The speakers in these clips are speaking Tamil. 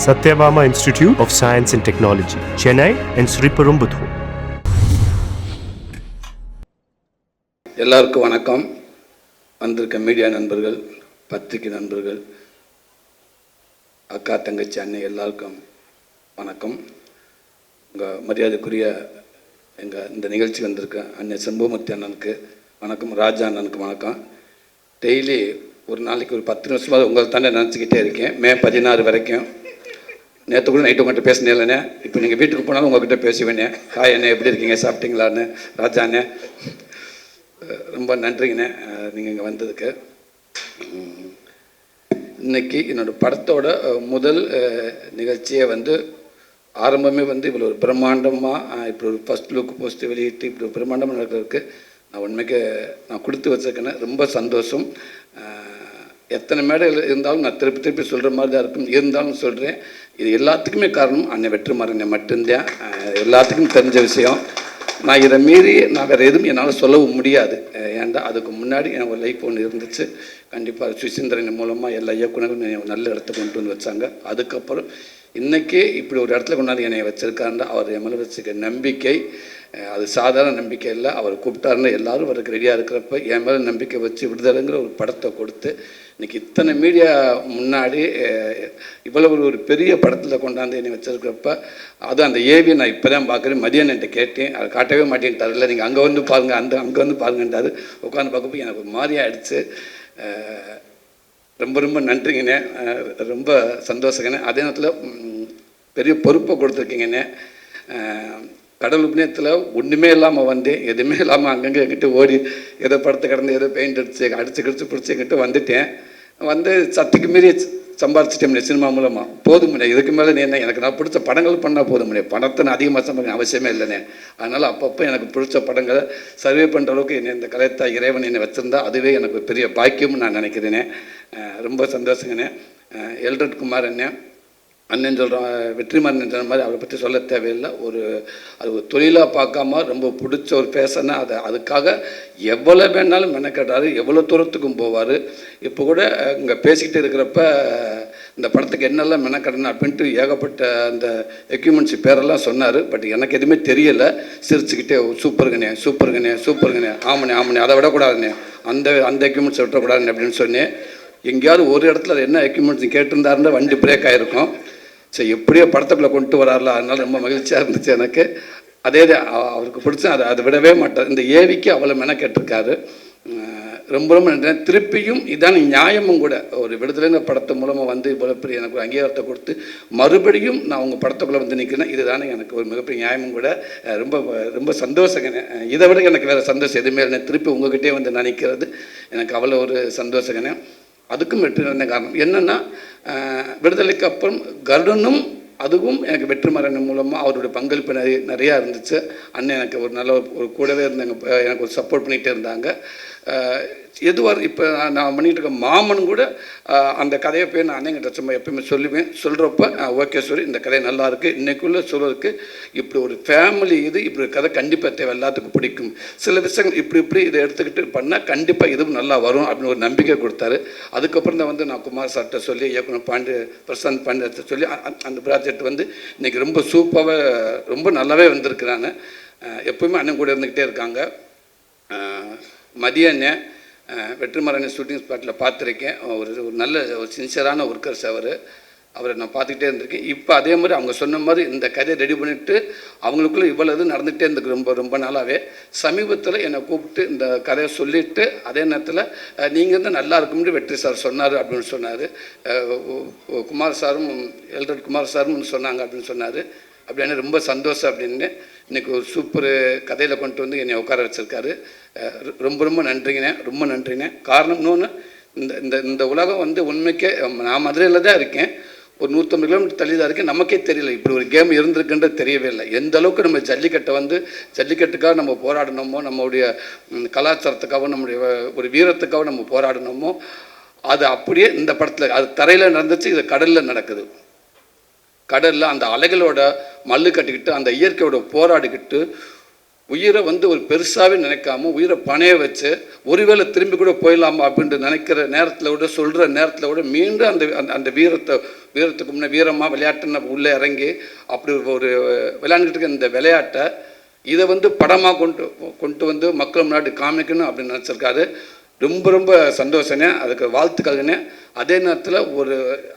Satyabama Institute of Science and Technology, Chennai and Sriperumbudur. எல்லாருக்கும் வணக்கம். வந்திருக்க மீடியா நண்பர்கள், பத்திரிகை நண்பர்கள், அக்கா தங்கச்சி அண்ணன் எல்லாருக்கும் வணக்கம். உங்கள் மரியாதைக்குரிய இந்த நிகழ்ச்சி வந்திருக்க அண்ணன் செம்பூமூர்த்தி அண்ணனுக்கு வணக்கம், ராஜா அண்ணனுக்கு வணக்கம். டெய்லி ஒரு நாளைக்கு ஒரு 10 நிமிஷமாக உங்களை தானே நினச்சிக்கிட்டே இருக்கேன். மே 16 வரைக்கும். நேற்று கூட நைட்டு உங்கள்கிட்ட பேசினே இல்லைண்ணே. இப்போ நீங்கள் வீட்டுக்கு போனாலும் உங்கள்கிட்ட பேசுவேண்ணே. ஹாய் அண்ணே, எப்படி இருக்கீங்க, சாப்பிட்டீங்களான்னு. ராஜா அண்ணே ரொம்ப நன்றிங்கண்ணே நீங்கள் இங்கே வந்ததுக்கு. இன்றைக்கி என்னோடய படத்தோட முதல் நிகழ்ச்சியை ஆரம்பமே இவ்வளோ ஒரு பிரம்மாண்டமாக இப்படி ஒரு ஃபஸ்ட் லுக் போஸ்ட்டு வெளியிட்டு இப்படி ஒரு பிரம்மாண்டமாக நடக்கிறதுக்கு நான் உண்மைக்கு நான் கொடுத்து வச்சுருக்கேன்னு ரொம்ப சந்தோஷம். எத்தனை மேடைகள் இருந்தாலும் நான் திருப்பி சொல்கிற மாதிரி தான் இருக்கும். இருந்தாலும் சொல்கிறேன், இது எல்லாத்துக்குமே காரணம் அண்ணன் வெற்றிமாறன் மட்டும்தான். எல்லாத்துக்கும் தெரிஞ்ச விஷயம். நான் இதை மீறி நான் வேறு எதுவும் என்னால் சொல்லவும் முடியாது. ஏன்டா அதுக்கு முன்னாடி எனக்கு ஒரு லைஃப் ஒன்று இருந்துச்சு. கண்டிப்பாக சுசீந்திரன் மூலமாக எல்லா இயக்குனரும் நல்ல இடத்துக்கு கொண்டு வந்து வச்சாங்க. அதுக்கப்புறம் இன்றைக்கி இப்படி ஒரு இடத்துல கொண்டாந்து என்னை வச்சுருக்காருன்னா அவர் என் மேலே வச்சுக்க நம்பிக்கை அது சாதாரண நம்பிக்கை இல்லை. அவர் கூப்பிட்டாருன்னு எல்லோரும் அவருக்கு ரெடியாக இருக்கிறப்ப என் மேலே நம்பிக்கை வச்சு விடுதலைங்கிற ஒரு படத்தை கொடுத்து இன்றைக்கி இத்தனை மீடியா முன்னாடி இவ்வளவு ஒரு பெரிய படத்தில் கொண்டாந்து என்னை வச்சுருக்கிறப்ப அது அந்த ஏவியை நான் இப்போ தான் பார்க்குறேன். மதியம் என்கிட்ட கேட்டேன், அதை காட்டவே மாட்டேன்ட்டார். இல்லை நீங்கள் அங்கே வந்து பாருங்கள், அங்கே வந்து பாருங்கன்றாரு. உட்காந்து பார்க்கப்போ எனக்கு ஒரு மாதிரி ஆகிடுச்சு. ரொம்ப நன்றிங்கண்ணே, ரொம்ப சந்தோஷங்கண்ணே. அதே நேரத்தில் பெரிய பொறுப்பை கொடுத்துருக்கீங்கண்ணே. கடவுள் புண்ணியத்தில் ஒன்றுமே இல்லாமல் எதுவுமே இல்லாமல் அங்கங்கே எங்கிட்ட ஓடி ஏதோ படத்தை கடந்து ஏதோ பெயிண்ட் அடித்து கிடிச்சு பிடிச்சி எங்கிட்ட வந்துட்டேன். சத்துக்கு மீறி சம்பாரிச்சிட்டேன் சினிமா மூலமாக. போதும் முடியாது, இதுக்கு மேலே நீ என்ன, எனக்கு நான் பிடிச்ச படங்கள் பண்ணால் போதும் முடியாது. படத்தை நான் அதிகமாக சம்பாதிக்க அவசியமே இல்லைண்ணே. அதனால் அப்பப்போ எனக்கு பிடிச்ச படங்களை சர்வே பண்ணுற அளவுக்கு என்னை இந்த கலைத்தா இறைவன் என்னை வச்சுருந்தா அதுவே எனக்கு பெரிய பாக்கியம்னு நான் நினைக்கிறேனே. ரொம்ப சந்தோஷங்கண்ணே. எல்ரட் குமார் அண்ணன் சொல்கிறோம், வெற்றிமாறன் சொன்ன மாதிரி அவரை பற்றி சொல்ல தேவையில்லை. அது ஒரு தொழிலாக பார்க்காம ரொம்ப பிடிச்ச ஒரு பேசனா அதுக்காக எவ்வளோ வேணாலும் மெனக்கட்டார், எவ்வளோ தூரத்துக்கும் போவார். இப்போ கூட இங்கே பேசிக்கிட்டு இருக்கிறப்ப இந்த படத்துக்கு என்னெல்லாம் மெனக்கட்டணும் அப்படின்ட்டு ஏகப்பட்ட அந்த எக்யூப்மெண்ட்ஸ் பேரெல்லாம் சொன்னார். பட் எனக்கு எதுவுமே தெரியலை. சிரிச்சுக்கிட்டே சூப்பருங்கண்ணே, ஆமண்ணே அதை விடக்கூடாதுண்ணே, அந்த எக்யூப்மெண்ட்ஸ் விட்டக்கூடாதுண்ணே அப்படின்னு சொன்னேன். எங்கேயாவது ஒரு இடத்துல அது என்ன எக்யூப்மெண்ட்ஸ் கேட்டிருந்தாருன்னா வண்டி பிரேக் ஆகிருக்கும். சரி, எப்படியோ படத்துக்குள்ளே கொண்டு வராருல, அதனால் ரொம்ப மகிழ்ச்சியாக இருந்துச்சு எனக்கு. அதே அவருக்கு பிடிச்சா அதை விடவே மாட்டார். இந்த ஏவிக்கு அவ்வளோ மெனக்கெட்டிருக்காரு. ரொம்ப நன்றி. திருப்பியும் இதான் நியாயமும் கூட. ஒரு விடுதலைங்க படத்து மூலமாக இவ்வளோ பெரிய எனக்கு ஒரு அங்கீகாரத்தை கொடுத்து மறுபடியும் நான் உங்கள் படத்துக்குள்ளே நிற்கிறேன். இதுதானே எனக்கு ஒரு மிகப்பெரிய நியாயமும் கூட. ரொம்ப சந்தோஷங்கண்ணே. இதை விட எனக்கு வேறு சந்தோஷம் எதுவுமே இல்லை. திருப்பி உங்கள்கிட்டே நான் நிற்கிறது எனக்கு அவ்வளோ ஒரு சந்தோஷங்கண்ணே. அதுக்கும் வெற்றி நடந்த காரணம் என்னென்னா, விடுதலைக்கு அப்புறம் கருடனும் அதுவும் எனக்கு வெற்றிமாறன் மூலமாக அவருடைய பங்களிப்பு நிறையா இருந்துச்சு. அண்ணன் எனக்கு ஒரு நல்ல ஒரு கூடவே இருந்தாங்க, எனக்கு ஒரு சப்போர்ட் பண்ணிகிட்டே இருந்தாங்க. எதுவாக இப்போ நான் பண்ணிகிட்டு இருக்க மாமன் கூட அந்த கதையை போய் நான் அண்ணங்கிட்ட சும்மா எப்பயுமே சொல்கிறப்ப ஓகே சொல்லி இந்த கதை நல்லா இருக்குது, இன்றைக்குள்ளே சொல்கிறதுக்கு இப்படி ஒரு ஃபேமிலி இப்படி ஒரு கதை கண்டிப்பாக தேவை, எல்லாத்துக்கும் பிடிக்கும். சில விஷயங்கள் இப்படி இதை எடுத்துக்கிட்டு பண்ணால் கண்டிப்பாக இதுவும் நல்லா வரும் அப்படின்னு ஒரு நம்பிக்கை கொடுத்தாரு. அதுக்கப்புறம் தான் நான் குமார் சார்கிட்ட சொல்லி இயக்குனர் பிரசாந்த் பாண்டியத்தை சொல்லி அந்த ப்ராஜெக்ட் இன்றைக்கி ரொம்ப சூப்பராக ரொம்ப நல்லாவே வந்திருக்கிறாங்க. எப்போயுமே அண்ணன் கூட இருந்துக்கிட்டே இருக்காங்க. மதியண்ணே வெற்றிமாறன் ஷூட்டிங் ஸ்பாட்டில் பார்த்துருக்கேன். ஒரு நல்ல ஒரு சின்சியரான ஒர்க்கர்ஸ் அவரை நான் பார்த்துக்கிட்டே இருந்திருக்கேன். இப்போ அதே மாதிரி அவங்க சொன்ன மாதிரி இந்த கதையை ரெடி பண்ணிவிட்டு அவங்களுக்குள்ளே இவ்வளோ இது நடந்துகிட்டே இருந்துருக்கு ரொம்ப நாளாகவே. சமீபத்தில் என்னை கூப்பிட்டு இந்த கதையை சொல்லிவிட்டு அதே நேரத்தில் நீங்கள் நல்லா இருக்கும்னு வெற்றி சார் சொன்னார் அப்படின்னு சொன்னார். குமார் சாரும் எல்ரட் குமார் சாரும் சொன்னாங்க அப்படின்னு சொன்னார். அப்படின்னு ரொம்ப சந்தோஷம் அப்படின்னு இன்றைக்கி ஒரு சூப்பர் கதையில் கொண்டு என்னை உட்கார வச்சுருக்காரு. ரொம்ப நன்றிங்கண்ணே. காரணம் இன்னொன்று, இந்த உலகம் உண்மைக்கே நான் மதுரையில் தான் இருக்கேன், ஒரு 150 கிலோமீட்டர் தள்ளி தான் இருக்கேன். நமக்கே தெரியல இப்படி ஒரு கேம் இருந்திருக்குன்றது தெரியவே இல்லை. எந்த அளவுக்கு நம்ம ஜல்லிக்கட்டுக்காக நம்ம போராடணுமோ, நம்மளுடைய கலாச்சாரத்துக்காகவும் நம்முடைய ஒரு வீரத்துக்காகவும் நம்ம போராடணுமோ, அது அப்படியே இந்த படத்தில் அது தரையில் நடந்துச்சு, இது கடலில் நடக்குது. கடலில் அந்த அலைகளோட மல்லு கட்டிக்கிட்டு அந்த இயற்கையோட போராடிக்கிட்டு உயிரை ஒரு பெருசாகவே நினைக்காம உயிரை பணைய வச்சு ஒருவேளை திரும்பி கூட போயிடலாமா அப்படின்ட்டு நினைக்கிற நேரத்தில் விட சொல்கிற நேரத்தில் விட மீண்டும் அந்த அந்த வீரத்துக்கு முன்னே வீரமாக விளையாட்டுன்னு உள்ளே இறங்கி அப்படி ஒரு விளையாண்டுக்கிட்டு இருக்க இந்த விளையாட்டை இதை வந்து படமாக கொண்டு வந்து மக்கள் முன்னாடி காமிக்கணும் அப்படின்னு நினச்சிருக்காரு. ரொம்ப ரொம்ப சந்தோஷனே, அதுக்கு வாழ்த்துக்கள்னே. அதே நேரத்தில்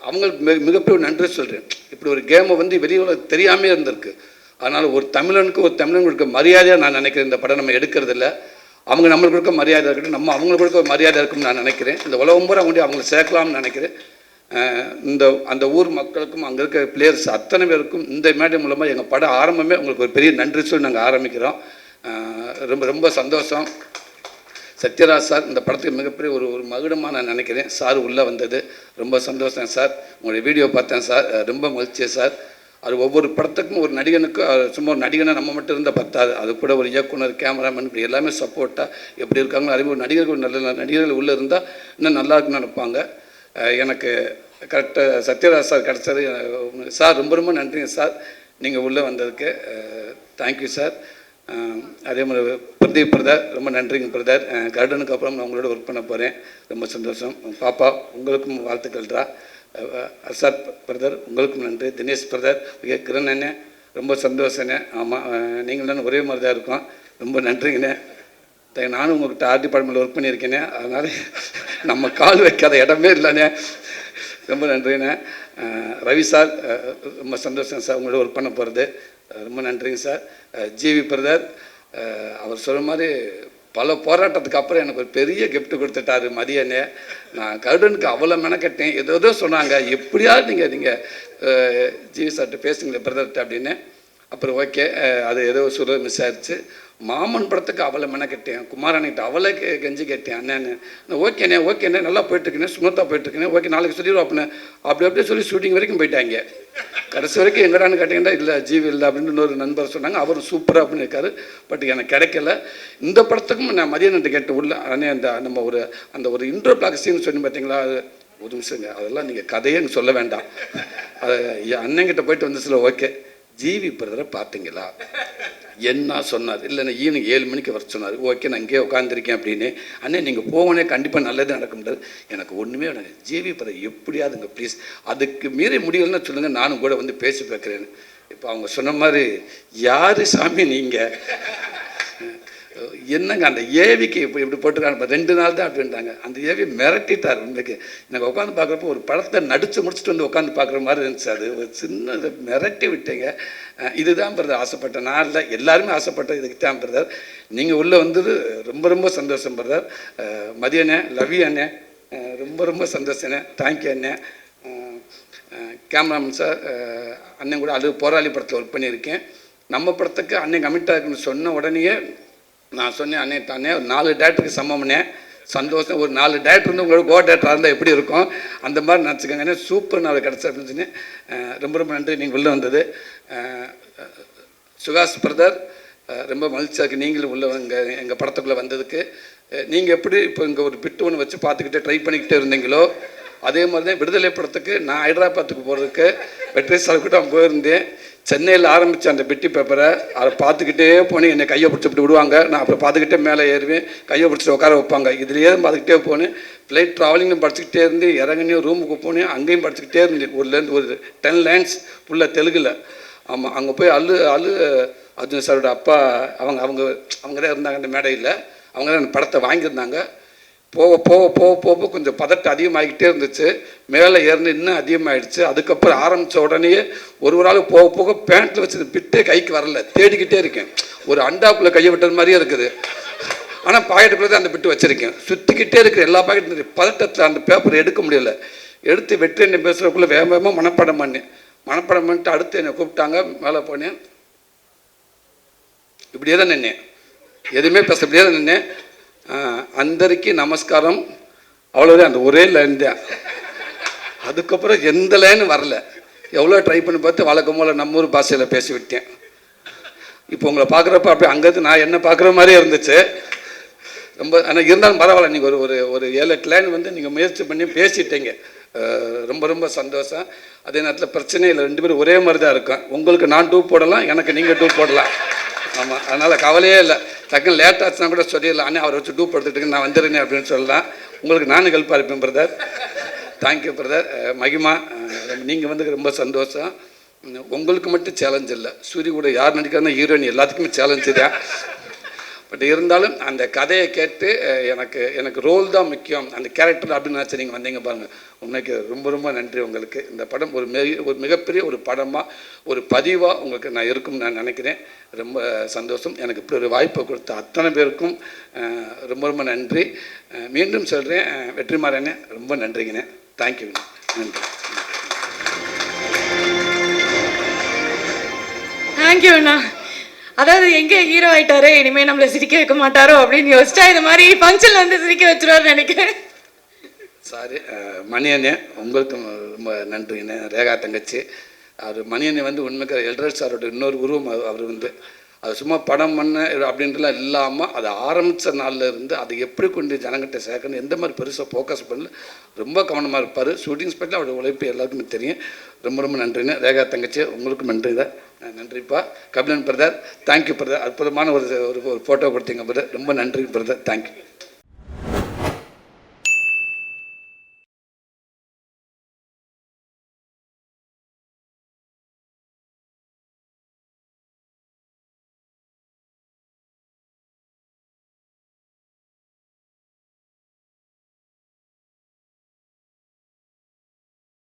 அவங்களுக்கு மிகப்பெரிய நன்றி சொல்கிறேன். இப்படி ஒரு கேமை வந்து வெளியில் தெரியாமே இருந்திருக்கு. அதனால் ஒரு தமிழனுக்கு மரியாதையாக நான் நினைக்கிறேன். இந்த படம் நம்ம எடுக்கிறது இல்லை, அவங்க நம்மளுக்கு கொடுக்க மரியாதை இருக்கட்டும், நம்ம அவங்களுக்கு கொடுக்க மரியாதை இருக்குன்னு நான் நினைக்கிறேன். இந்த உலகம் பூரா கொண்டு அவங்களை சேர்க்கலாம்னு நினைக்கிறேன். அந்த ஊர் மக்களுக்கும் அங்கே இருக்க பிளேயர்ஸ் அத்தனை பேருக்கும் இந்த மேடை மூலமாக எங்கள் படம் ஆரம்பமே உங்களுக்கு ஒரு பெரிய நன்றி சொல்லி நாங்கள் ஆரம்பிக்கிறோம். ரொம்ப ரொம்ப சந்தோஷம். சத்யராஜ் சார் இந்த படத்துக்கு மிகப்பெரிய ஒரு மகுடமாக நான் நினைக்கிறேன். சார் உள்ளே வந்தது ரொம்ப சந்தோஷம் சார். உங்களுடைய வீடியோ பார்த்தேன் சார், ரொம்ப மகிழ்ச்சி சார். அது ஒவ்வொரு படத்துக்கும் ஒரு நடிகனுக்கு சும்மா ஒரு நடிகனை நம்ம மட்டும் இருந்தால் பத்தாது, அது கூட ஒரு இயக்குனர், கேமராமேன், இப்படி எல்லாமே சப்போர்ட்டாக எப்படி இருக்காங்களோ அதே ஒரு நடிகர்கள் நல்ல நடிகர்கள் உள்ளே இருந்தால் இன்னும் நல்லா இருக்குன்னு நினைப்பாங்க. எனக்கு கரெக்டாக சத்யராஜ் சார் கிடச்சது சார். ரொம்ப ரொம்ப நன்றிங்க சார், நீங்கள் உள்ளே வந்ததுக்கு. Thank you sir. அதே மாதிரி பிரதீப் பிரதர் ரொம்ப நன்றிங்க பிரதர். கருடனுக்கு அப்புறம் நான் உங்களோட ஒர்க் பண்ண போகிறேன், ரொம்ப சந்தோஷம். பாப்பா உங்களுக்கும் வாழ்த்துக்கள்ரா. அசாத் பிரதர் உங்களுக்கும் நன்றி. தினேஷ் பிரதர், கிரண் அண்ணே ரொம்ப சந்தோஷண்ணே. ஆமாம், நீங்கள் தானே ஒரே மாதிரி தான் இருக்கோம், ரொம்ப நன்றிங்கண்ணே. நானும் உங்கள்கிட்ட ஆர்ட் டிபார்ட்மெண்ட்டில் ஒர்க் பண்ணியிருக்கேனே, அதனால் நம்ம கால் வைக்காத இடமே இல்லைண்ணே, ரொம்ப நன்றிண்ணே. ரவி சார் ரொம்ப சந்தோஷம் சார் உங்களோட ஒர்க் பண்ண போகிறது, ரொம்ப நன்றிங்க சார். ஜிவி பிரதர் அவர் சொல்கிற மாதிரி பல போராட்டத்துக்கு அப்புறம் எனக்கு ஒரு பெரிய கிஃப்ட் கொடுத்துட்டாரு மதியனே. நான் கருடனுக்கு அவ்வளோ மெனக்கட்டேன், ஏதோ சொன்னாங்க, எப்படியாவது நீங்கள் ஜிவி சார்கிட்ட பேசுங்களேன் பிரதர்கிட்ட அப்படின்னு. அப்புறம் ஓகே, அது ஏதோ சொல்ல மிஸ் ஆயிடுச்சு. மாமன் படத்துக்கு அவளை மெனக்கட்டேன், குமாரன்கிட்ட அவளை கெஞ்சி கேட்டேன், அண்ணன்னு ஓகேண்ணே நல்லா போயிட்டுருக்கேன், ஸ்மூத்தாக போயிட்டுருக்கேன், ஓகே நாளைக்கு சொல்லிடுவோம் அப்படின்னு. அப்படியே சொல்லி ஷூட்டிங் வரைக்கும் போயிட்டாங்க. கடைசி வரைக்கும் எங்கடான்னு கேட்டிங்கன்னா இல்லை ஜீவி இல்லை அப்படின்னு இன்னொரு நண்பர் சொன்னாங்க, அவரும் சூப்பராக அப்படின்னு இருக்காரு. பட் எனக்கு கிடைக்கல. இந்த படத்துக்கும் நான் மதியானத்தை கேட்டு உள்ள அண்ணே நம்ம அந்த ஒரு இன்ட்ரோ பிளாக் சீன் சொல்லி பார்த்தீங்களா, ஒரு நிமிஷங்க, அதெல்லாம் நீங்கள் கதையே சொல்ல வேண்டாம். அது அண்ணங்கிட்ட போயிட்டு வந்து சில ஓகே ஜிவி பிரதரை பார்த்தீங்களா என்ன சொன்னார், இல்லைண்ணா ஈவினிங் 7 மணிக்கு வர சொன்னார். ஓகே நான் இங்கேயே உட்காந்துருக்கேன் அப்படின்னு. அண்ணே நீங்கள் போகணே கண்டிப்பாக நல்லது நடக்க முடியாது. எனக்கு ஒன்றுமே வேணாங்க, ஜிவி பிரதர் எப்படியாதுங்க ப்ளீஸ், அதுக்கு மீறி முடியலன்னு சொல்லுங்கள், நானும் கூட வந்து பேசி பார்க்குறேன்னு. இப்போ அவங்க சொன்ன மாதிரி யார் சாமி நீங்கள் என்னங்க அந்த ஏவிக்கு இப்போ இப்படி போட்டுருக்காங்க, 2 நாள் தான் அப்படின்ட்டாங்க. அந்த ஏவி மிரட்டிட்டார். உண்மைக்கு எனக்கு உட்காந்து பார்க்குறப்போ ஒரு படத்தை நடித்து முடிச்சுட்டு வந்து உட்காந்து பார்க்குற மாதிரி இருந்துச்சு. அது ஒரு சின்ன மிரட்டி விட்டீங்க. இதுதான் பிரதர் ஆசைப்பட்டேன், நான் இல்லை எல்லாருமே ஆசைப்பட்டேன், இதுக்கு தான் பிரதர். நீங்கள் உள்ளே வந்தது ரொம்ப ரொம்ப சந்தோஷம் பிரதர். மதியண்ணே, லவி அண்ணே ரொம்ப ரொம்ப சந்தோஷண்ணே, தேங்க்யூ அண்ணே. கேமராமேன் சார் அண்ணன் கூட அது போராளி படத்தில் ஒர்க் பண்ணியிருக்கேன். நம்ம படத்துக்கு அண்ணன் கமிட்டாக இருக்குன்னு சொன்ன உடனேயே நான் சொன்னேன், அண்ணே தானே ஒரு 4 டேரக்டருக்கு சமம்னே, சந்தோஷம். ஒரு 4 டேரக்டர் வந்து உங்களுக்கு டேரக்டராக இருந்தால் எப்படி இருக்கும் அந்த மாதிரி நினச்சிக்கோங்கண்ணே. சூப்பர் நாள் கிடச்சி அப்படின்னு சொன்னேன். ரொம்ப ரொம்ப நன்றி நீங்கள் உள்ளே வந்தது. சுகாஷ் பிரதர் ரொம்ப மகிழ்ச்சியாக இருக்குது நீங்களும் உள்ளே எங்கள் படத்துக்குள்ளே வந்ததுக்கு. நீங்கள் எப்படி இப்போ இங்கே ஒரு பிட்டு ஒன்று வச்சு பார்த்துக்கிட்டே ட்ரை பண்ணிக்கிட்டே இருந்தீங்களோ அதே மாதிரி தான் விடுதலை படத்துக்கு நான் ஹைதராபாத்துக்கு போகிறதுக்கு வெற்றி சார்கிட்ட போயிருந்தேன். சென்னையில் ஆரம்பித்த அந்த பெட்டி பேப்பரை அதை பார்த்துக்கிட்டே போனேன். என்னை கையை பிடிச்சிட்டு விடுவாங்க, நான் அப்புறம் பார்த்துக்கிட்டே மேலே ஏறுவேன், கையை பிடிச்சிட்டு உட்கார வைப்பாங்க. இதுலேயே பார்த்துக்கிட்டே போனேன். ஃப்ளைட் ட்ராவலிங்கும் படிச்சுக்கிட்டே இருந்து இறங்கினே ரூமுக்கு போனேன், அங்கேயும் படிச்சுக்கிட்டே இருந்தேன். ஒரு 10 லைன்ஸ் ஃபுல்லாக தெலுங்கில். ஆமாம், அங்கே போய் அர்ஜுன் சாரோட அப்பா அவங்க தான் இருந்தாங்க அந்த மேடையில். அவங்க தான் அந்த படத்தை வாங்கியிருந்தாங்க. போக கொஞ்சம் பதட்டம் அதிகமாகிக்கிட்டே இருந்துச்சு. மேலே ஏறின இன்னும் அதிகமாகிடுச்சு. அதுக்கப்புறம் ஆரம்பித்த உடனே ஒரு ஆள் போக பேண்ட்டில் வச்சு பிட்டே கைக்கு வரல, தேடிக்கிட்டே இருக்கேன். ஒரு அண்டாக்குள்ளே கையை விட்டது மாதிரியே இருக்குது. ஆனால் பாக்கெட்டுக்குள்ளே தான் அந்த பிட்டு வச்சுருக்கேன். சுற்றிக்கிட்டே இருக்கிற எல்லா பாக்கெட்டும் பதட்டத்தில் அந்த பேப்பரை எடுக்க முடியல. எடுத்து வெற்றி என்ன பேசுகிறக்குள்ளே வேகமாக மனப்பாடம் பண்ணிட்டு அடுத்து என்னை கூப்பிட்டாங்க. மேலே போனேன், இப்படியே தான் நின்னேன், எதுவுமே பேச இப்படியே தான் நின்னேன். அந்தரிக்கு நமஸ்காரம், அவ்வளோதான், அந்த ஒரே லைன் தான். அதுக்கப்புறம் எந்த லைனும் வரல. எவ்வளோ ட்ரை பண்ணி பார்த்து வழக்கம் போல் நம்ம ஊர் பாஷையில் பேசி விட்டேன். இப்போ உங்களை பார்க்குறப்ப அப்படியே அங்கேருந்து நான் என்ன பார்க்குற மாதிரியே இருந்துச்சு. ரொம்ப ஆனால் இருந்தாலும் பரவாயில்ல, நீங்கள் ஒரு 7-8 லைன் வந்து நீங்கள் முயற்சி பண்ணி பேசிட்டீங்க. ரொம்ப ரொம்ப சந்தோஷம். அதே நேரத்தில் பிரச்சனை இல்லை, 2 பேரும் ஒரே மாதிரி தான் இருக்கும். உங்களுக்கு நான் டூப் போடலாம், எனக்கு நீங்கள் டூப் போடலாம். ஆமாம், அதனால் கவலையே இல்லை. டக்குன்னு லேட் ஆச்சுன்னா கூட சொல்லிடலாம், அண்ணே அவரை வச்சு டூப் எடுத்துக்கிட்டு நான் வந்துடுறேன் அப்படின்னு சொல்லலாம். உங்களுக்கு நானும் ஹெல்ப்பாக இருப்பேன் பிரதர். Thank you brother. மகிமா, நீங்கள் வந்து ரொம்ப சந்தோஷம். உங்களுக்கு மட்டும் சேலஞ்ச் இல்லை, சூரிய கூட யார் நடிக்கிறாங்க ஹீரோயின் எல்லாத்துக்குமே சேலஞ்சு தான். பட் இருந்தாலும் அந்த கதையை கேட்டு எனக்கு ரோல் தான் முக்கியம், அந்த கேரக்டர் அப்படின்னு நினச்சி நீங்கள் வந்தீங்க பாருங்கள். உண்மைக்கு ரொம்ப ரொம்ப நன்றி உங்களுக்கு. இந்த படம் ஒரு மிகப்பெரிய ஒரு படமாக ஒரு பதிவாக உங்களுக்கு நான் இருக்கும்னு நான் நினைக்கிறேன். ரொம்ப சந்தோஷம். எனக்கு இப்படி ஒரு வாய்ப்பை கொடுத்த அத்தனை பேருக்கும் ரொம்ப ரொம்ப நன்றி. மீண்டும் சொல்கிறேன், வெற்றிமாறனே ரொம்ப நன்றிங்கண்ணே. தேங்க்யூண்ணே. நன்றி. தேங்க்யூண்ணா. அதாவது எங்கே ஹீரோ ஆகிட்டாரு, இனிமேல் நம்மளை சிரிக்க வைக்க மாட்டாரோ அப்படின்னு யோசிச்சா இது மாதிரி ஃபங்க்ஷனில் வந்து சிரிக்க வச்சுருவாருன்னு நினைக்கிறேன். சாரி மணியண்ணே, உங்களுக்கும் ரொம்ப நன்றிங்கண்ணே. ரேகா தங்கச்சி, அவர் மணியண்ணே வந்து உண்மைக்கு எல்ரட் சாரோட இன்னொரு உருவம். அவர் வந்து அது சும்மா படம் பண்ண அப்படின்றலாம் இல்லாமல் அதை ஆரம்பித்த நாளில் இருந்து அதை எப்படி கொண்டு ஜனங்கிட்ட சேர்க்கணும், எந்த மாதிரி பெருசாக ஃபோக்கஸ் பண்ணல, ரொம்ப கவனமாக இருப்பார். ஷூட்டிங் ஸ்பாட்டில் அவரோட உழைப்பு எல்லாருக்குமே தெரியும். ரொம்ப ரொம்ப நன்றிண்ணே. ரேகா தங்கச்சி உங்களுக்கும் நன்றி தான். நன்றிப்பா. Kabilan brother, thank you brother. அற்புதமான ஒரு ஃபோட்டோ கொடுத்தீங்க பிரதர். ரொம்ப நன்றி பிரதர். தேங்க்யூ.